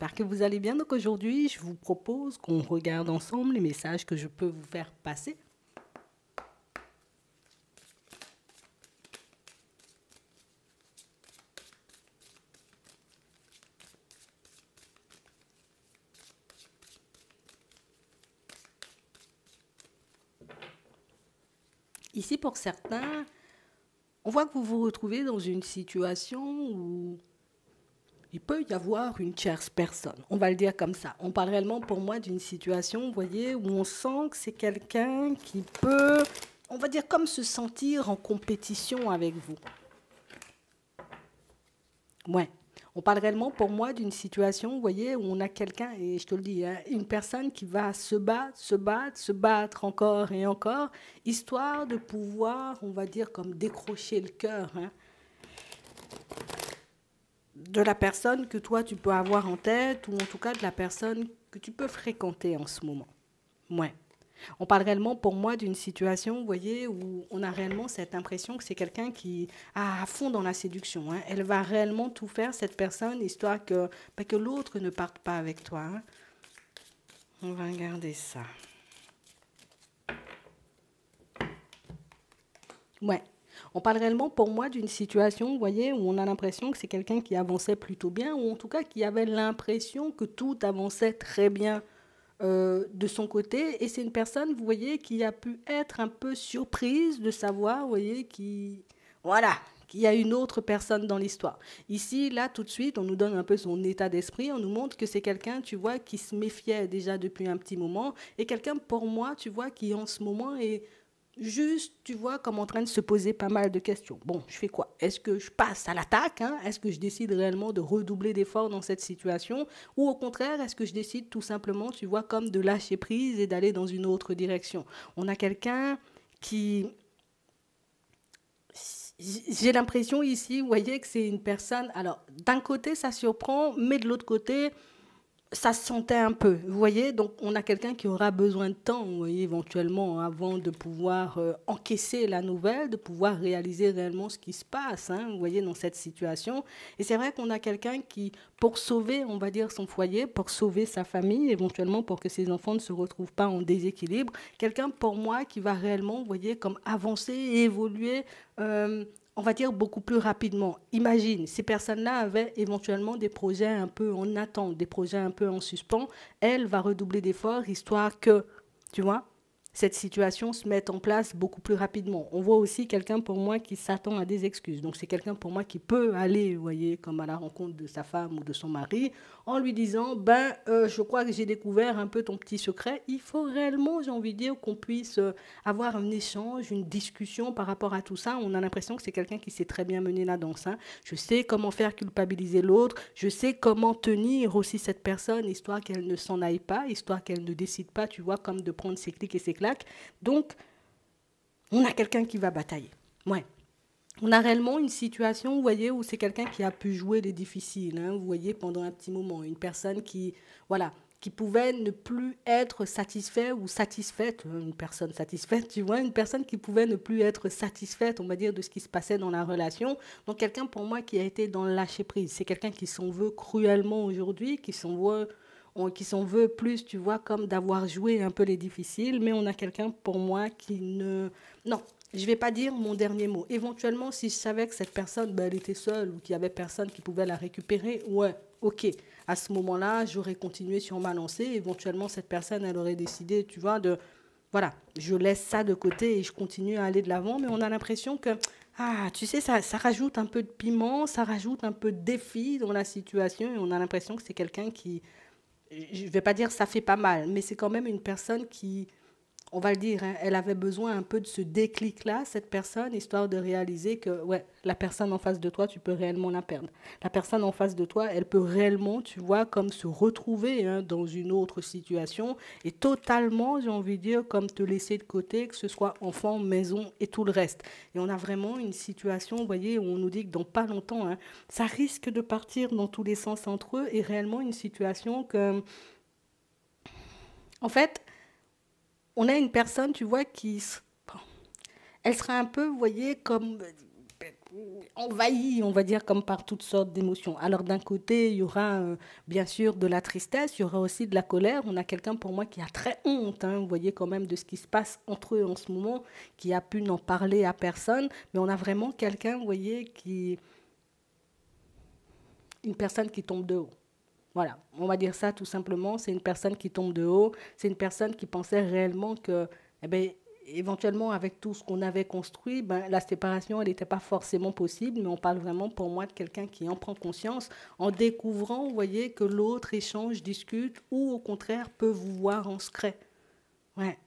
j'espère que vous allez bien. Donc aujourd'hui, je vous propose qu'on regarde ensemble les messages que je peux vous faire passer. Ici, pour certains, on voit que vous vous retrouvez dans une situation où il peut y avoir une tierce personne. On va le dire comme ça. On parle réellement pour moi d'une situation, vous voyez, où on sent que c'est quelqu'un qui peut, on va dire, comme se sentir en compétition avec vous. Ouais. On parle réellement pour moi d'une situation, vous voyez, où on a quelqu'un, et je te le dis, hein, une personne qui va se battre, se battre, se battre encore et encore, histoire de pouvoir, on va dire, comme décrocher le cœur, hein, de la personne que toi tu peux avoir en tête, ou en tout cas de la personne que tu peux fréquenter en ce moment. Ouais. On parle réellement pour moi d'une situation, vous voyez, où on a réellement cette impression que c'est quelqu'un qui est à fond dans la séduction, hein. Elle va réellement tout faire, cette personne, histoire que, bah, que l'autre ne parte pas avec toi, hein. On va regarder ça. Ouais. On parle réellement pour moi d'une situation, vous voyez, où on a l'impression que c'est quelqu'un qui avançait plutôt bien, ou en tout cas qui avait l'impression que tout avançait très bien de son côté. Et c'est une personne, vous voyez, qui a pu être un peu surprise de savoir, vous voyez, voilà, qu'il y a une autre personne dans l'histoire. Ici, là, tout de suite, on nous donne un peu son état d'esprit, on nous montre que c'est quelqu'un, tu vois, qui se méfiait déjà depuis un petit moment, et quelqu'un, pour moi, tu vois, qui en ce moment est juste, tu vois, comme en train de se poser pas mal de questions. Bon, je fais quoi? Est-ce que je passe à l'attaque, hein? Est-ce que je décide réellement de redoubler d'efforts dans cette situation? Ou au contraire, est-ce que je décide tout simplement, tu vois, comme de lâcher prise et d'aller dans une autre direction? On a quelqu'un qui... J'ai l'impression ici, vous voyez, que c'est une personne... Alors, d'un côté, ça surprend, mais de l'autre côté, ça se sentait un peu, vous voyez, donc on a quelqu'un qui aura besoin de temps, vous voyez, éventuellement, avant de pouvoir encaisser la nouvelle, de pouvoir réaliser réellement ce qui se passe, hein, vous voyez, dans cette situation. Et c'est vrai qu'on a quelqu'un qui, pour sauver, on va dire, son foyer, pour sauver sa famille, éventuellement pour que ses enfants ne se retrouvent pas en déséquilibre, quelqu'un pour moi qui va réellement, vous voyez, comme avancer et évoluer, on va dire beaucoup plus rapidement. Imagine, ces personnes-là avaient éventuellement des projets un peu en attente, des projets un peu en suspens. Elle va redoubler d'efforts, histoire que, tu vois, cette situation se mette en place beaucoup plus rapidement. On voit aussi quelqu'un pour moi qui s'attend à des excuses. Donc c'est quelqu'un pour moi qui peut aller, vous voyez, comme à la rencontre de sa femme ou de son mari, en lui disant, je crois que j'ai découvert un peu ton petit secret. Il faut réellement, j'ai envie de dire, qu'on puisse avoir un échange, une discussion par rapport à tout ça. On a l'impression que c'est quelqu'un qui sait très bien mener la danse, hein. Je sais comment faire culpabiliser l'autre, je sais comment tenir aussi cette personne, histoire qu'elle ne s'en aille pas, histoire qu'elle ne décide pas, tu vois, comme de prendre ses clics et ses claques. Donc, on a quelqu'un qui va batailler. Ouais. On a réellement une situation, vous voyez, où c'est quelqu'un qui a pu jouer les difficiles, hein, vous voyez, pendant un petit moment. Une personne qui, voilà, qui pouvait ne plus être satisfait ou satisfaite, une personne satisfaite, tu vois, une personne qui pouvait ne plus être satisfaite, on va dire, de ce qui se passait dans la relation. Donc quelqu'un pour moi qui a été dans le lâcher-prise. C'est quelqu'un qui s'en veut cruellement aujourd'hui, qui s'en veut plus, tu vois, comme d'avoir joué un peu les difficiles, mais on a quelqu'un pour moi qui ne... Non, je ne vais pas dire mon dernier mot. Éventuellement, si je savais que cette personne, ben, elle était seule ou qu'il n'y avait personne qui pouvait la récupérer, ouais, ok. À ce moment-là, j'aurais continué sur ma lancée. Éventuellement, cette personne, elle aurait décidé, tu vois, de... Voilà, je laisse ça de côté et je continue à aller de l'avant. Mais on a l'impression que, ah, tu sais, ça rajoute un peu de piment, ça rajoute un peu de défi dans la situation. Et on a l'impression que c'est quelqu'un qui... Je ne vais pas dire ça fait pas mal, mais c'est quand même une personne qui on va le dire, hein, elle avait besoin un peu de ce déclic-là, cette personne, histoire de réaliser que ouais, la personne en face de toi, tu peux réellement la perdre. La personne en face de toi, elle peut réellement, tu vois, comme se retrouver hein, dans une autre situation et totalement, j'ai envie de dire, comme te laisser de côté, que ce soit enfant, maison et tout le reste. Et on a vraiment une situation, vous voyez, où on nous dit que dans pas longtemps, hein, ça risque de partir dans tous les sens entre eux et réellement une situation que, en fait, on a une personne, tu vois, qui... Bon, elle sera un peu, vous voyez, comme... envahi, on va dire, comme par toutes sortes d'émotions. Alors d'un côté, il y aura bien sûr de la tristesse, il y aura aussi de la colère. On a quelqu'un pour moi qui a très honte, hein, vous voyez quand même de ce qui se passe entre eux en ce moment, qui a pu n'en parler à personne. Mais on a vraiment quelqu'un, vous voyez, une personne qui tombe de haut. Voilà, on va dire ça tout simplement. C'est une personne qui tombe de haut. C'est une personne qui pensait réellement que, eh ben, éventuellement, avec tout ce qu'on avait construit, ben, la séparation, elle n'était pas forcément possible. Mais on parle vraiment pour moi de quelqu'un qui en prend conscience en découvrant, vous voyez, que l'autre échange, discute ou au contraire peut vous voir en secret. Ouais.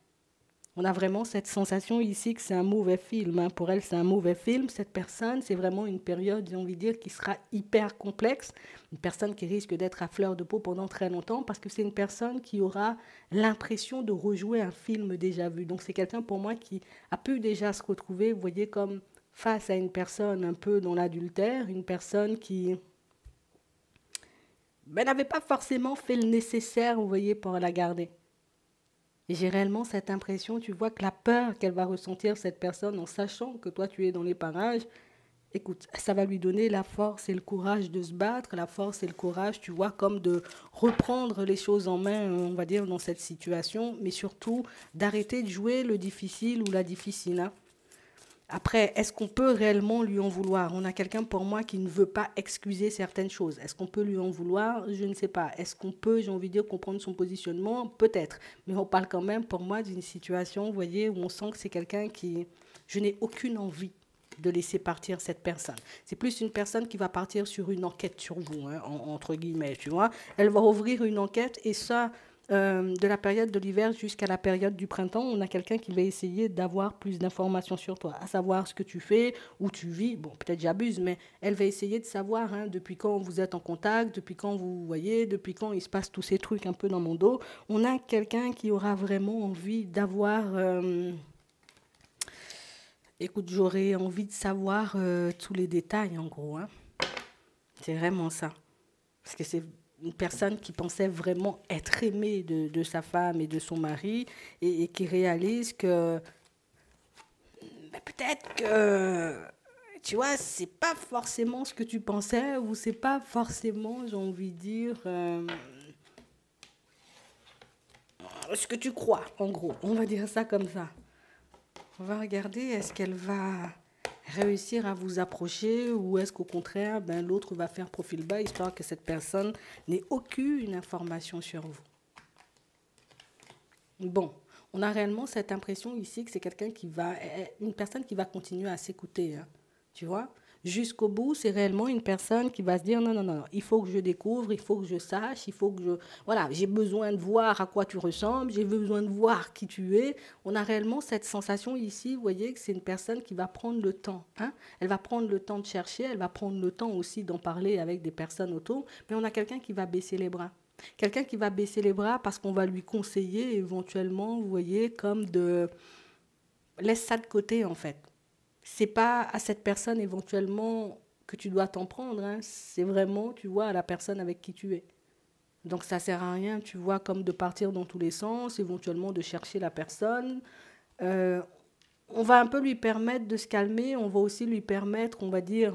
On a vraiment cette sensation ici que c'est un mauvais film, hein. Pour elle, c'est un mauvais film. Cette personne, c'est vraiment une période, j'ai envie de dire, qui sera hyper complexe. Une personne qui risque d'être à fleur de peau pendant très longtemps parce que c'est une personne qui aura l'impression de rejouer un film déjà vu. Donc c'est quelqu'un pour moi qui a pu déjà se retrouver, vous voyez, comme face à une personne un peu dans l'adultère, une personne qui ben, n'avait pas forcément fait le nécessaire, vous voyez, pour la garder. Et j'ai réellement cette impression, tu vois, que la peur qu'elle va ressentir, cette personne, en sachant que toi, tu es dans les parages, écoute, ça va lui donner la force et le courage de se battre, la force et le courage, tu vois, comme de reprendre les choses en main, on va dire, dans cette situation, mais surtout d'arrêter de jouer le difficile ou la difficile, hein. Après, est-ce qu'on peut réellement lui en vouloir? On a quelqu'un pour moi qui ne veut pas excuser certaines choses. Est-ce qu'on peut lui en vouloir? Je ne sais pas. Est-ce qu'on peut, j'ai envie de dire, comprendre son positionnement? Peut-être. Mais on parle quand même pour moi d'une situation, vous voyez, où on sent que c'est quelqu'un qui... Je n'ai aucune envie de laisser partir cette personne. C'est plus une personne qui va partir sur une enquête sur vous, hein, entre guillemets, tu vois. Elle va ouvrir une enquête et ça, de la période de l'hiver jusqu'à la période du printemps, on a quelqu'un qui va essayer d'avoir plus d'informations sur toi, à savoir ce que tu fais, où tu vis. Bon, peut-être j'abuse, mais elle va essayer de savoir hein, depuis quand vous êtes en contact, depuis quand vous voyez, depuis quand il se passe tous ces trucs un peu dans mon dos. On a quelqu'un qui aura vraiment envie d'avoir... écoute, j'aurais envie de savoir tous les détails, en gros, hein. C'est vraiment ça. Parce que c'est une personne qui pensait vraiment être aimée de sa femme et de son mari et qui réalise que ben, peut-être que, tu vois, c'est pas forcément ce que tu pensais ou c'est pas forcément, j'ai envie de dire, ce que tu crois, en gros. On va dire ça comme ça. On va regarder, est-ce qu'elle va réussir à vous approcher ou est-ce qu'au contraire, ben, l'autre va faire profil bas histoire que cette personne n'ait aucune information sur vous. Bon, on a réellement cette impression ici que c'est quelqu'un qui va, une personne qui va continuer à s'écouter, hein, tu vois. Jusqu'au bout, c'est réellement une personne qui va se dire non, non, non, il faut que je découvre, il faut que je sache, il faut que je... Voilà, j'ai besoin de voir à quoi tu ressembles, j'ai besoin de voir qui tu es. On a réellement cette sensation ici, vous voyez, que c'est une personne qui va prendre le temps, hein. Elle va prendre le temps de chercher, elle va prendre le temps aussi d'en parler avec des personnes autour, mais on a quelqu'un qui va baisser les bras. Quelqu'un qui va baisser les bras parce qu'on va lui conseiller éventuellement, vous voyez, comme de... Laisse ça de côté, en fait. C'est pas à cette personne éventuellement que tu dois t'en prendre, hein. C'est vraiment, tu vois, à la personne avec qui tu es. Donc ça sert à rien, tu vois, comme de partir dans tous les sens, éventuellement de chercher la personne. Euh, on va un peu lui permettre de se calmer, on va aussi lui permettre, on va dire,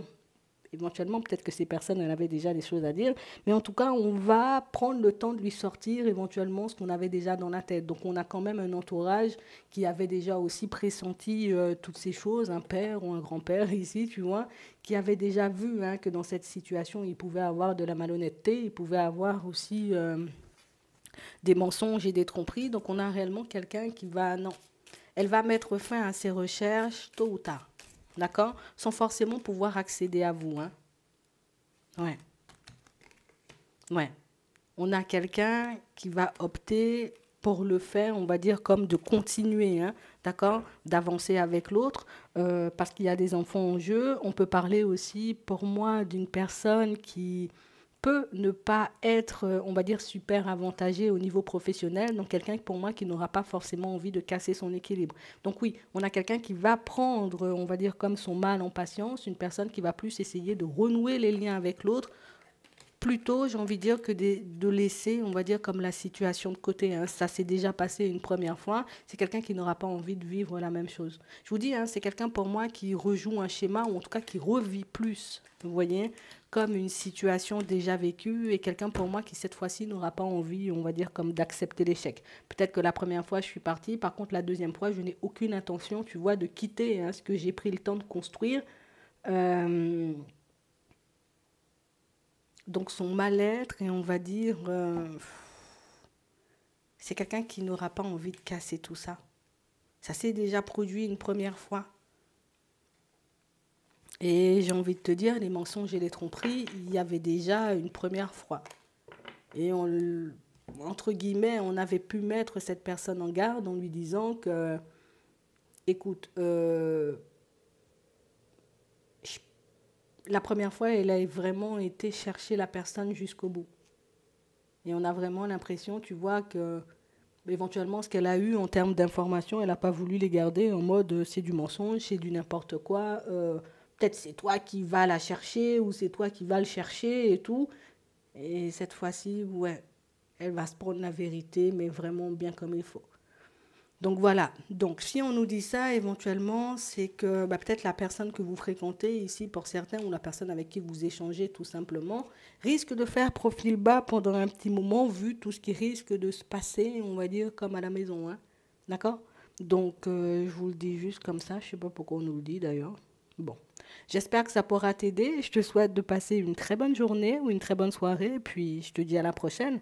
éventuellement, peut-être que ces personnes, elles avaient déjà des choses à dire, mais en tout cas, on va prendre le temps de lui sortir éventuellement ce qu'on avait déjà dans la tête. Donc, on a quand même un entourage qui avait déjà aussi pressenti toutes ces choses, un père ou un grand-père ici, tu vois, qui avait déjà vu hein, que dans cette situation, il pouvait avoir de la malhonnêteté, il pouvait avoir aussi des mensonges et des tromperies. Donc, on a réellement quelqu'un qui va, non, elle va mettre fin à ses recherches tôt ou tard. D'accord? Sans forcément pouvoir accéder à vous. Hein? Ouais. Ouais. On a quelqu'un qui va opter pour le faire, on va dire, comme de continuer, hein, d'accord? D'avancer avec l'autre, parce qu'il y a des enfants en jeu. On peut parler aussi, pour moi, d'une personne qui peut ne pas être, on va dire, super avantagé au niveau professionnel. Donc, quelqu'un, pour moi, qui n'aura pas forcément envie de casser son équilibre. Donc, oui, on a quelqu'un qui va prendre, on va dire, comme son mal en patience, une personne qui va plus essayer de renouer les liens avec l'autre plutôt, j'ai envie de dire, que de laisser, on va dire, comme la situation de côté. Hein. Ça s'est déjà passé une première fois. C'est quelqu'un qui n'aura pas envie de vivre la même chose. Je vous dis, hein, c'est quelqu'un pour moi qui rejoue un schéma, ou en tout cas qui revit plus, vous voyez, comme une situation déjà vécue, et quelqu'un pour moi qui, cette fois-ci, n'aura pas envie, on va dire, comme d'accepter l'échec. Peut-être que la première fois, je suis partie. Par contre, la deuxième fois, je n'ai aucune intention, tu vois, de quitter hein, ce que j'ai pris le temps de construire. Euh, donc son mal-être, et on va dire, c'est quelqu'un qui n'aura pas envie de casser tout ça. Ça s'est déjà produit une première fois. Et j'ai envie de te dire, les mensonges et les tromperies, il y avait déjà une première fois. Et entre guillemets, on avait pu mettre cette personne en garde en lui disant que, écoute, la première fois, elle a vraiment été chercher la personne jusqu'au bout. Et on a vraiment l'impression, tu vois, que éventuellement, ce qu'elle a eu en termes d'informations, elle n'a pas voulu les garder en mode c'est du mensonge, c'est du n'importe quoi. Peut-être c'est toi qui vas la chercher ou c'est toi qui vas le chercher et tout. Et cette fois-ci, ouais, elle va se prendre la vérité, mais vraiment bien comme il faut. Donc voilà, donc si on nous dit ça, éventuellement, c'est que bah, peut-être la personne que vous fréquentez ici, pour certains, ou la personne avec qui vous échangez tout simplement, risque de faire profil bas pendant un petit moment, vu tout ce qui risque de se passer, on va dire, comme à la maison. Hein. D'accord. Donc je vous le dis juste comme ça, je ne sais pas pourquoi on nous le dit d'ailleurs. Bon, j'espère que ça pourra t'aider. Je te souhaite de passer une très bonne journée ou une très bonne soirée, et puis je te dis à la prochaine.